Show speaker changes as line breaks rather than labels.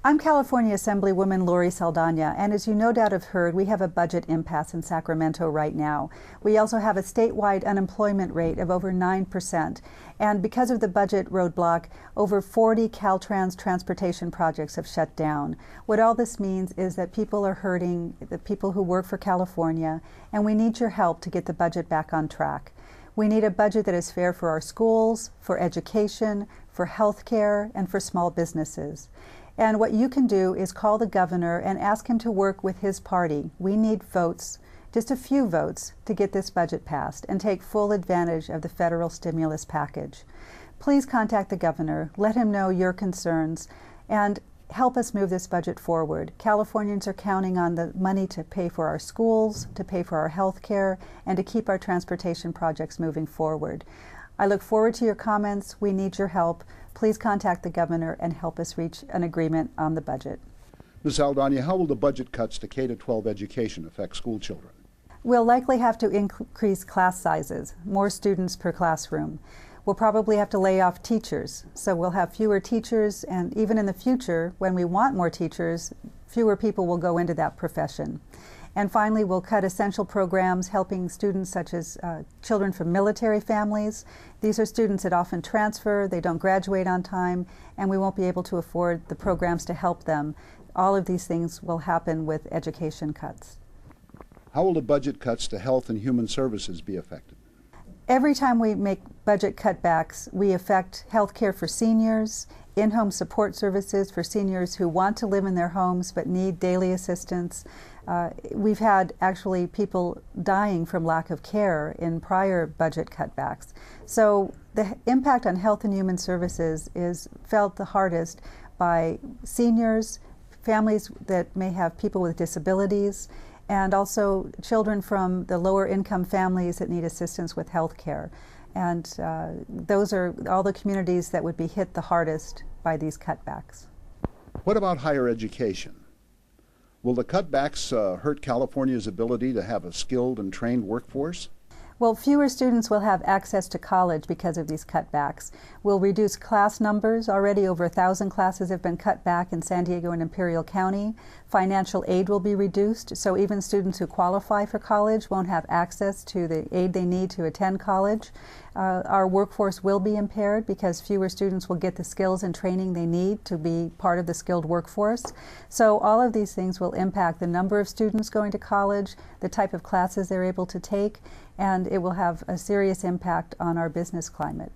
I'm California Assemblywoman Lori Saldaña, and as you no doubt have heard, we have a budget impasse in Sacramento right now. We also have a statewide unemployment rate of over 9%, and because of the budget roadblock, over 40 Caltrans transportation projects have shut down. What all this means is that people are hurting, the people who work for California, and we need your help to get the budget back on track. We need a budget that is fair for our schools, for education, for health care, and for small businesses. And what you can do is call the governor and ask him to work with his party. We need votes, just a few votes, to get this budget passed and take full advantage of the federal stimulus package. Please contact the governor, let him know your concerns, and help us move this budget forward. Californians are counting on the money to pay for our schools, to pay for our health care, and to keep our transportation projects moving forward. I look forward to your comments. We need your help. Please contact the governor and help us reach an agreement on the budget.
Ms. Saldaña, how will the budget cuts to K-12 education affect school children?
We'll likely have to increase class sizes, more students per classroom. We'll probably have to lay off teachers, so we'll have fewer teachers, and even in the future, when we want more teachers, fewer people will go into that profession. And finally, we'll cut essential programs helping students such as children from military families. These are students that often transfer, they don't graduate on time, and we won't be able to afford the programs to help them. All of these things will happen with education cuts.
How will the budget cuts to health and human services be affected?
Every time we make budget cutbacks, we affect health care for seniors, in-home support services for seniors who want to live in their homes but need daily assistance. We've had actually people dying from lack of care in prior budget cutbacks. So the impact on health and human services is felt the hardest by seniors, families that may have people with disabilities, and also children from the lower income families that need assistance with health care. And those are all the communities that would be hit the hardest by these cutbacks.
What about higher education? Will the cutbacks hurt California's ability to have a skilled and trained workforce?
Well, fewer students will have access to college because of these cutbacks. We'll reduce class numbers. Already over 1,000 classes have been cut back in San Diego and Imperial County. Financial aid will be reduced, so even students who qualify for college won't have access to the aid they need to attend college. Our workforce will be impaired because fewer students will get the skills and training they need to be part of the skilled workforce. So all of these things will impact the number of students going to college, the type of classes they're able to take, and it will have a serious impact on our business climate.